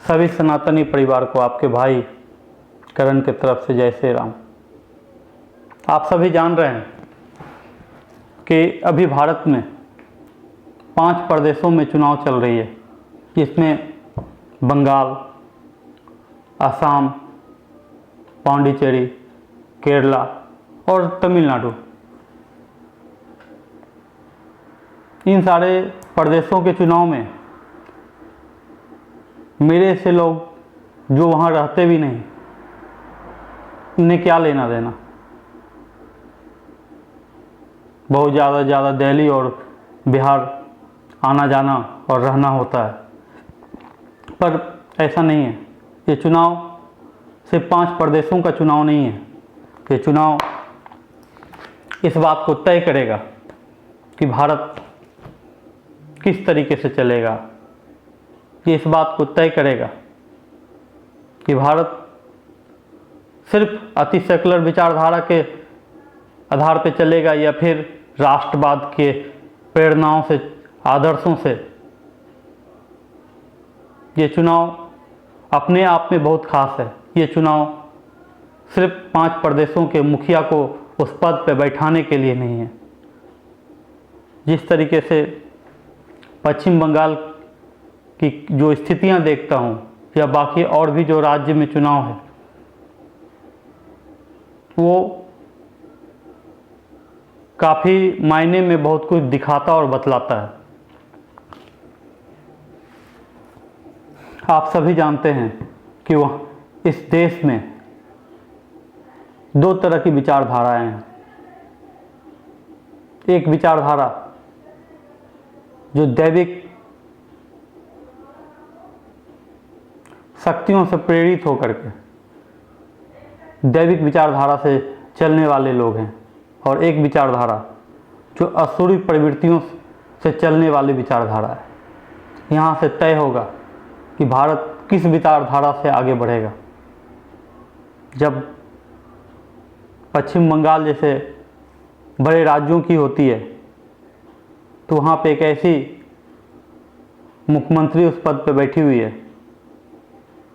सभी सनातनी परिवार को आपके भाई करण की तरफ से जय श्री राम। आप सभी जान रहे हैं कि अभी भारत में 5 प्रदेशों में चुनाव चल रही है, जिसमें बंगाल, असम, पांडिचेरी, केरला और तमिलनाडु, इन सारे प्रदेशों के चुनाव में मेरे से लोग जो वहाँ रहते भी नहीं, उन्हें क्या लेना देना। बहुत ज़्यादा दिल्ली और बिहार आना जाना और रहना होता है, पर ऐसा नहीं है। ये चुनाव सिर्फ 5 प्रदेशों का चुनाव नहीं है। ये चुनाव इस बात को तय करेगा कि भारत किस तरीके से चलेगा। ये इस बात को तय करेगा कि भारत सिर्फ अति सेकुलर विचारधारा के आधार पर चलेगा या फिर राष्ट्रवाद के प्रेरणाओं से, आदर्शों से। ये चुनाव अपने आप में बहुत खास है। ये चुनाव सिर्फ 5 प्रदेशों के मुखिया को उस पद पर बैठाने के लिए नहीं है। जिस तरीके से पश्चिम बंगाल की जो स्थितियां देखता हूं, या बाकी और भी जो राज्य में चुनाव है, वो काफ़ी मायने में बहुत कुछ दिखाता और बतलाता है। आप सभी जानते हैं कि वह इस देश में 2 तरह की विचारधाराएं हैं। एक विचारधारा जो दैविक शक्तियों से प्रेरित होकर के दैविक विचारधारा से चलने वाले लोग हैं, और एक विचारधारा जो असुरी प्रवृत्तियों से चलने वाली विचारधारा है। यहाँ से तय होगा कि भारत किस विचारधारा से आगे बढ़ेगा। जब पश्चिम बंगाल जैसे बड़े राज्यों की होती है, तो वहाँ पे एक ऐसी मुख्यमंत्री उस पद पे बैठी हुई है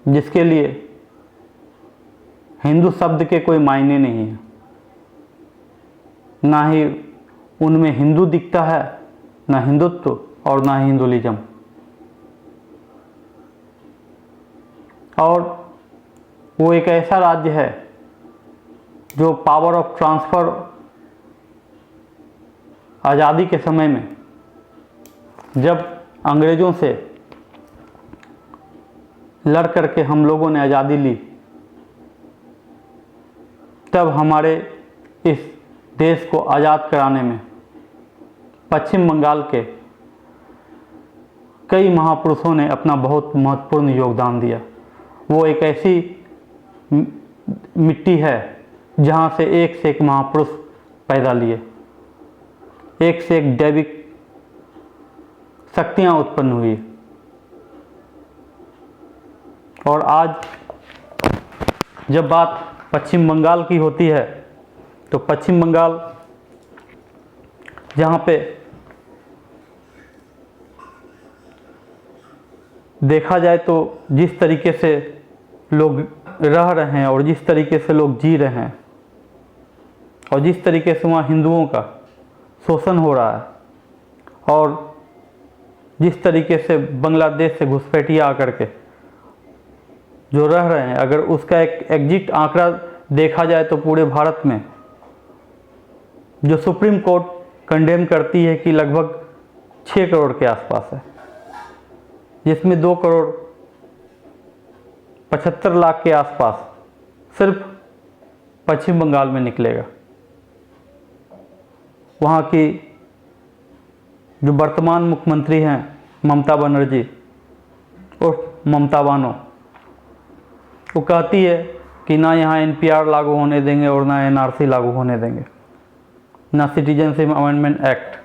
जिसके लिए हिंदू शब्द के कोई मायने नहीं है। ना ही उनमें हिंदू दिखता है, ना हिंदुत्व और ना हिंदुइज्म। और वो एक ऐसा राज्य है जो पावर ऑफ ट्रांसफ़र आज़ादी के समय में, जब अंग्रेज़ों से लड़ करके हम लोगों ने आज़ादी ली, तब हमारे इस देश को आज़ाद कराने में पश्चिम बंगाल के कई महापुरुषों ने अपना बहुत महत्वपूर्ण योगदान दिया। वो एक ऐसी मिट्टी है जहाँ से एक महापुरुष पैदा लिए, एक से एक दैविक शक्तियाँ उत्पन्न हुई। और आज जब बात पश्चिम बंगाल की होती है, तो पश्चिम बंगाल जहाँ पे देखा जाए तो जिस तरीके से लोग रह रहे हैं और जिस तरीके से लोग जी रहे हैं, और जिस तरीके से वहाँ हिंदुओं का शोषण हो रहा है, और जिस तरीके से बांग्लादेश से घुसपैठिया आकर के जो रह रहे हैं, अगर उसका एक एग्जिट आंकड़ा देखा जाए तो पूरे भारत में जो सुप्रीम कोर्ट कंडेम करती है कि लगभग 6 करोड़ के आसपास है, जिसमें 2 करोड़ 75 लाख के आसपास सिर्फ पश्चिम बंगाल में निकलेगा। वहाँ की जो वर्तमान मुख्यमंत्री हैं ममता बनर्जी और ममता बानो, वो कहती है कि ना यहाँ NPR लागू होने देंगे और ना NRC लागू होने देंगे, ना सिटीजनशिप अमेंडमेंट एक्ट।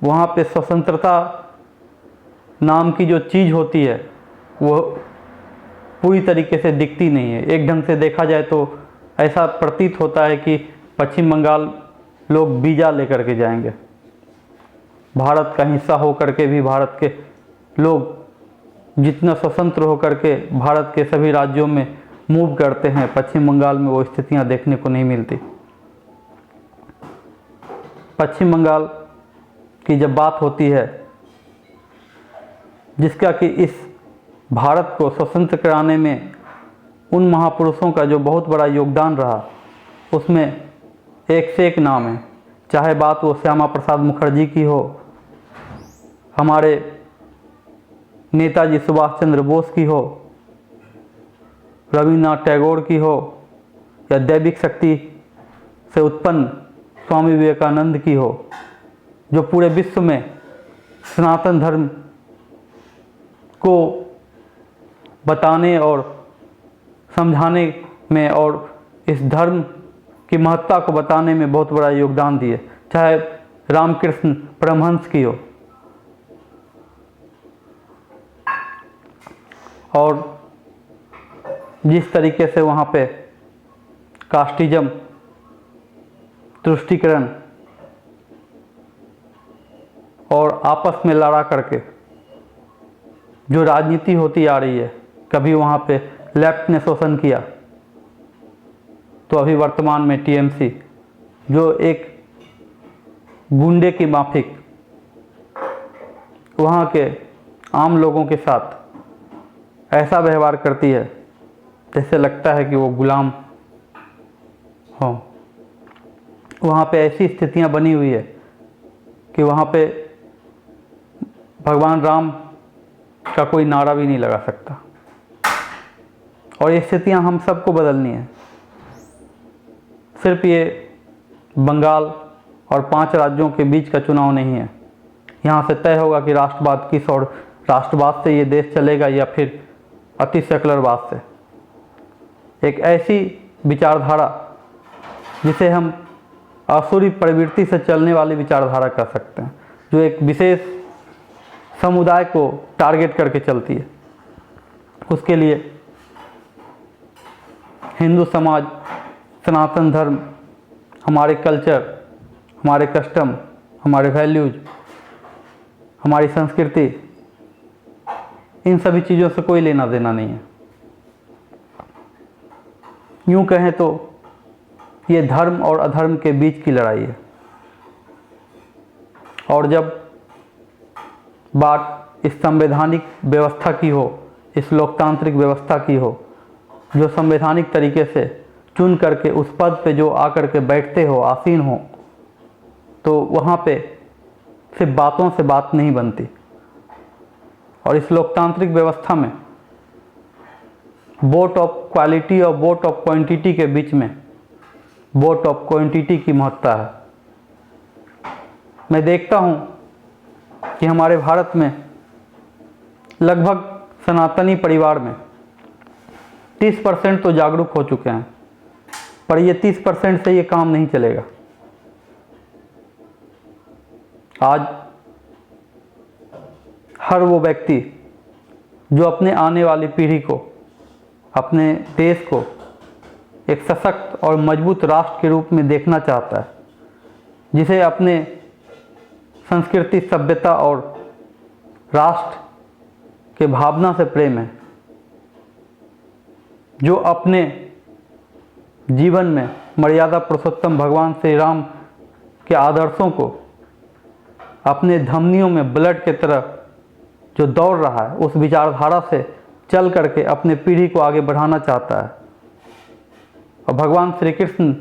वहाँ पे स्वतंत्रता नाम की जो चीज़ होती है वो पूरी तरीके से दिखती नहीं है। एक ढंग से देखा जाए तो ऐसा प्रतीत होता है कि पश्चिम बंगाल लोग वीज़ा लेकर के जाएंगे, भारत का हिस्सा होकर के भी भारत के लोग जितना स्वतंत्र होकर के भारत के सभी राज्यों में मूव करते हैं, पश्चिम बंगाल में वो स्थितियां देखने को नहीं मिलती। पश्चिम बंगाल की जब बात होती है, जिसका कि इस भारत को स्वतंत्र कराने में उन महापुरुषों का जो बहुत बड़ा योगदान रहा, उसमें एक से एक नाम है। चाहे बात वो श्यामा प्रसाद मुखर्जी की हो, हमारे नेताजी सुभाष चंद्र बोस की हो, रविन्द्रनाथ टैगोर की हो, या दैविक शक्ति से उत्पन्न स्वामी विवेकानंद की हो, जो पूरे विश्व में सनातन धर्म को बताने और समझाने में और इस धर्म की महत्ता को बताने में बहुत बड़ा योगदान दिए। चाहे रामकृष्ण परमहंस की हो, और जिस तरीके से वहाँ पे कास्टिज्म, तुष्टीकरण और आपस में लड़ा करके जो राजनीति होती आ रही है, कभी वहाँ पे लेफ्ट ने शोषण किया, तो अभी वर्तमान में टीएमसी जो एक गुंडे की माफिक वहाँ के आम लोगों के साथ ऐसा व्यवहार करती है जैसे लगता है कि वो गुलाम हो। वहाँ पे ऐसी स्थितियाँ बनी हुई है कि वहाँ पे भगवान राम का कोई नारा भी नहीं लगा सकता। और ये स्थितियाँ हम सबको बदलनी है। सिर्फ ये बंगाल और 5 राज्यों के बीच का चुनाव नहीं है। यहाँ से तय होगा कि राष्ट्रवाद किस और राष्ट्रवाद से ये देश चलेगा या फिर अति सेकुलरवाद से। एक ऐसी विचारधारा जिसे हम आसुरी प्रवृत्ति से चलने वाली विचारधारा कह सकते हैं, जो एक विशेष समुदाय को टारगेट करके चलती है। उसके लिए हिंदू समाज, सनातन धर्म, हमारे कल्चर, हमारे कस्टम, हमारे वैल्यूज, हमारी संस्कृति, इन सभी चीज़ों से कोई लेना देना नहीं है। यूँ कहें तो ये धर्म और अधर्म के बीच की लड़ाई है। और जब बात इस संवैधानिक व्यवस्था की हो, इस लोकतांत्रिक व्यवस्था की हो, जो संवैधानिक तरीके से चुन करके उस पद पे जो आकर के बैठते हो, आसीन हो, तो वहाँ पे सिर्फ बातों से बात नहीं बनती। और इस लोकतांत्रिक व्यवस्था में वोट ऑफ क्वालिटी और वोट ऑफ क्वांटिटी के बीच में वोट ऑफ क्वांटिटी की महत्ता है। मैं देखता हूँ कि हमारे भारत में लगभग सनातनी परिवार में 30% तो जागरूक हो चुके हैं, पर ये 30% से ये काम नहीं चलेगा। आज हर वो व्यक्ति जो अपने आने वाली पीढ़ी को, अपने देश को एक सशक्त और मजबूत राष्ट्र के रूप में देखना चाहता है, जिसे अपने संस्कृति, सभ्यता और राष्ट्र के भावना से प्रेम है, जो अपने जीवन में मर्यादा पुरुषोत्तम भगवान श्री राम के आदर्शों को अपने धमनियों में ब्लड के तरह जो दौड़ रहा है, उस विचारधारा से चल करके अपने पीढ़ी को आगे बढ़ाना चाहता है। और भगवान श्री कृष्ण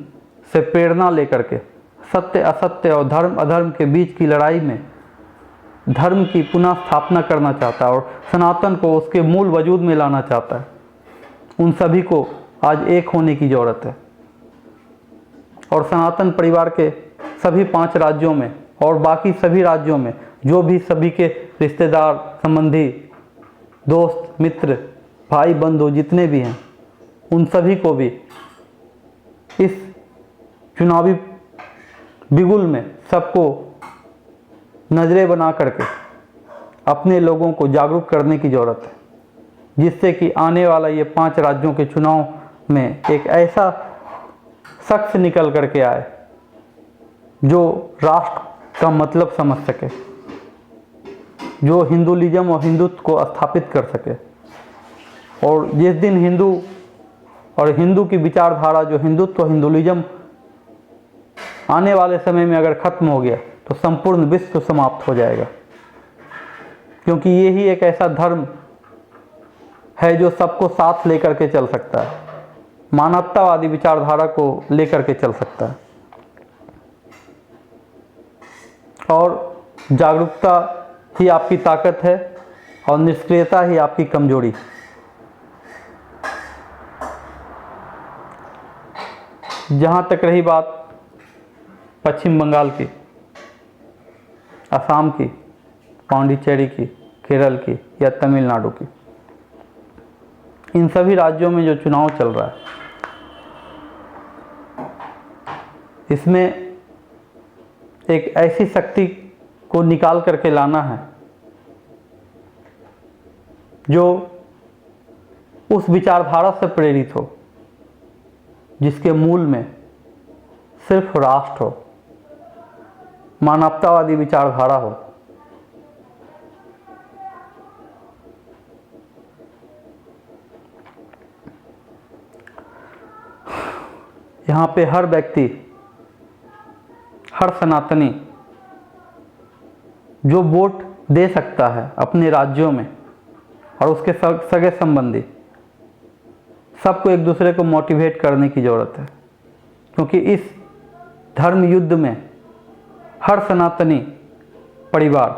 से प्रेरणा लेकर के सत्य असत्य और धर्म अधर्म के बीच की लड़ाई में धर्म की पुनः स्थापना करना चाहता है और सनातन को उसके मूल वजूद में लाना चाहता है। उन सभी को आज एक होने की ज़रूरत है। और सनातन परिवार के सभी 5 राज्यों में और बाकी सभी राज्यों में जो भी सभी के रिश्तेदार, संबंधी, दोस्त, मित्र, भाई, बंधु जितने भी हैं, उन सभी को भी इस चुनावी बिगुल में सबको नज़रें बना करके अपने लोगों को जागरूक करने की ज़रूरत है, जिससे कि आने वाला ये 5 राज्यों के चुनाव में एक ऐसा शख्स निकल करके आए जो राष्ट्र का मतलब समझ सके, जो हिंदुइज्म और हिंदुत्व को स्थापित कर सके। और जिस दिन हिंदू और हिंदू की विचारधारा जो हिंदुत्व और हिंदुइज्म आने वाले समय में अगर खत्म हो गया तो संपूर्ण विश्व समाप्त हो जाएगा, क्योंकि ये ही एक ऐसा धर्म है जो सबको साथ लेकर के चल सकता है, मानवतावादी विचारधारा को लेकर के चल सकता है। और जागरूकता ही आपकी ताकत है और निष्क्रियता ही आपकी कमजोरी। जहाँ तक रही बात पश्चिम बंगाल की, असम की, पांडिचेरी की, केरल की या तमिलनाडु की, इन सभी राज्यों में जो चुनाव चल रहा है, इसमें एक ऐसी शक्ति को निकाल करके लाना है जो उस विचारधारा से प्रेरित हो जिसके मूल में सिर्फ राष्ट्र हो, मानवतावादी विचारधारा हो। यहाँ पे हर व्यक्ति, हर सनातनी जो वोट दे सकता है अपने राज्यों में और उसके सगे संबंधी, सबको एक दूसरे को मोटिवेट करने की ज़रूरत है, क्योंकि इस धर्म युद्ध में हर सनातनी परिवार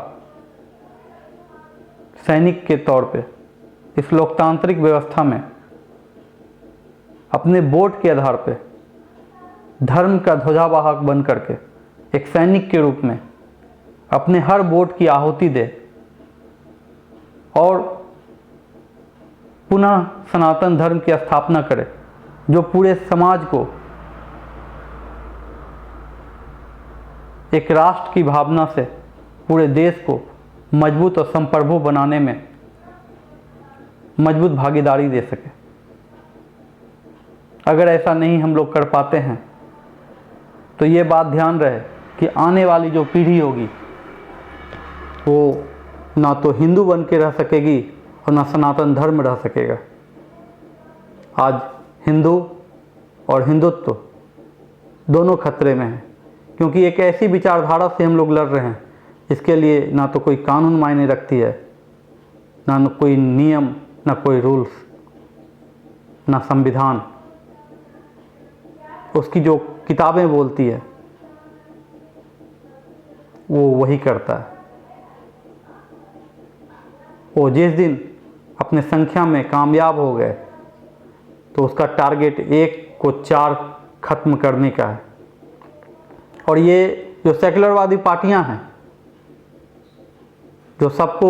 सैनिक के तौर पे इस लोकतांत्रिक व्यवस्था में अपने वोट के आधार पे धर्म का ध्वजावाहक बन करके एक सैनिक के रूप में अपने हर वोट की आहुति दे और पुनः सनातन धर्म की स्थापना करे, जो पूरे समाज को एक राष्ट्र की भावना से पूरे देश को मजबूत और संप्रभु बनाने में मजबूत भागीदारी दे सके। अगर ऐसा नहीं हम लोग कर पाते हैं तो ये बात ध्यान रहे कि आने वाली जो पीढ़ी होगी वो ना तो हिंदू बन के रह सकेगी और ना सनातन धर्म रह सकेगा। आज हिंदू और हिंदुत्व दोनों खतरे में हैं, क्योंकि एक ऐसी विचारधारा से हम लोग लड़ रहे हैं इसके लिए ना तो कोई कानून मायने रखती है, ना कोई नियम, ना कोई रूल्स, ना संविधान। उसकी जो किताबें बोलती है वो वही करता है। वो जिस दिन अपने संख्या में कामयाब हो गए तो उसका टारगेट 1 को 4 खत्म करने का है। और ये जो सेकुलरवादी पार्टियां हैं जो सबको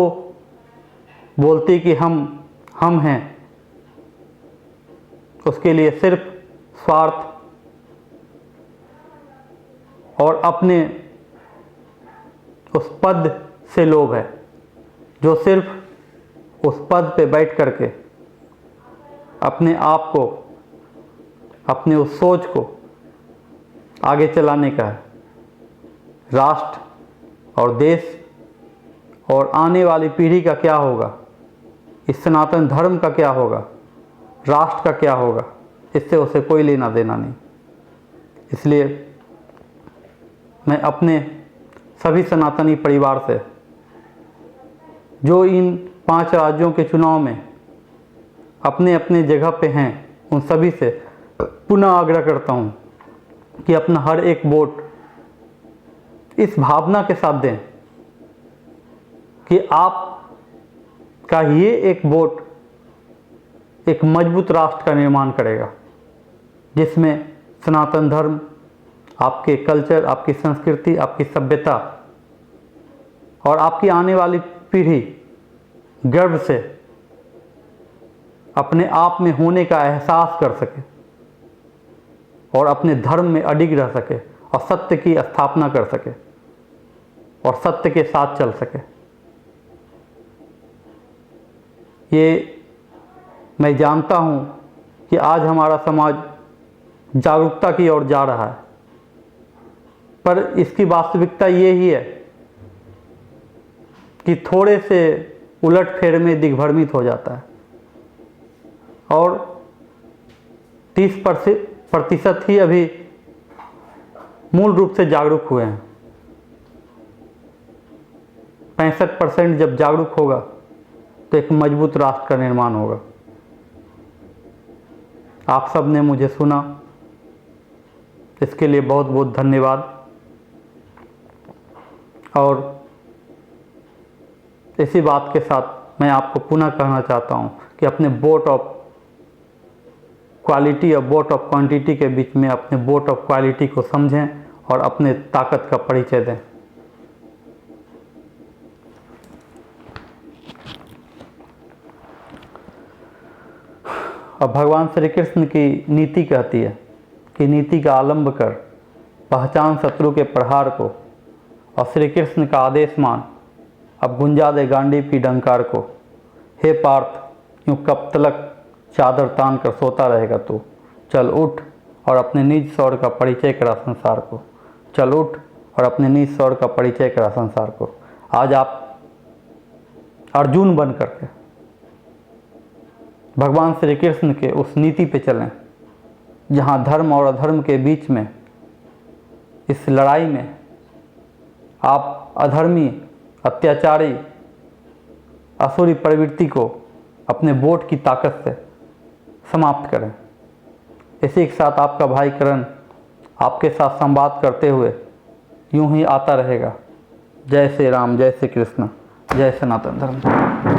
बोलती कि हम हैं, उसके लिए सिर्फ स्वार्थ और अपने उस पद से लोभ है, जो सिर्फ उस पद पे बैठ करके अपने आप को, अपने उस सोच को आगे चलाने का है। राष्ट्र और देश और आने वाली पीढ़ी का क्या होगा, इस सनातन धर्म का क्या होगा, राष्ट्र का क्या होगा, इससे उसे कोई लेना देना नहीं। इसलिए मैं अपने सभी सनातनी परिवार से जो इन 5 राज्यों के चुनाव में अपने अपने जगह पे हैं, उन सभी से पुनः आग्रह करता हूं कि अपना हर एक वोट इस भावना के साथ दें कि आप का ये एक वोट एक मजबूत राष्ट्र का निर्माण करेगा, जिसमें सनातन धर्म, आपके कल्चर, आपकी संस्कृति, आपकी सभ्यता और आपकी आने वाली पीढ़ी गर्व से अपने आप में होने का एहसास कर सके और अपने धर्म में अडिग रह सके और सत्य की स्थापना कर सके और सत्य के साथ चल सके। ये मैं जानता हूँ कि आज हमारा समाज जागरूकता की ओर जा रहा है, पर इसकी वास्तविकता ये ही है कि थोड़े से उलटफेर में दिग्भ्रमित हो जाता है और 30% ही अभी मूल रूप से जागरूक हुए हैं। 65% जब जागरूक होगा तो एक मजबूत राष्ट्र का निर्माण होगा। आप सब ने मुझे सुना, इसके लिए बहुत बहुत धन्यवाद। और इसी बात के साथ मैं आपको पुनः कहना चाहता हूं कि अपने बोट ऑफ क्वालिटी और बोट ऑफ क्वांटिटी के बीच में अपने बोट ऑफ क्वालिटी को समझें और अपने ताकत का परिचय दें। अब भगवान श्री कृष्ण की नीति कहती है कि नीति का आलंब कर, पहचान शत्रु के प्रहार को, और श्री कृष्ण का आदेश मान, अब गुंजा दे गांडीव की डंकार को। हे पार्थ, यूँ कब तलक चादर तान कर सोता रहेगा तू। चल उठ और अपने निज शौर्य का परिचय करा संसार को। चल उठ और अपने निज शौर्य का परिचय करा संसार को। आज आप अर्जुन बन करके भगवान श्री कृष्ण के उस नीति पे चलें जहाँ धर्म और अधर्म के बीच में इस लड़ाई में आप अधर्मी, अत्याचारी, असुरी प्रवृत्ति को अपने वोट की ताकत से समाप्त करें। इसी के साथ आपका भाई करण आपके साथ संवाद करते हुए यूं ही आता रहेगा। जय श्री राम, जय श्री कृष्ण, जय सनातन धर्म।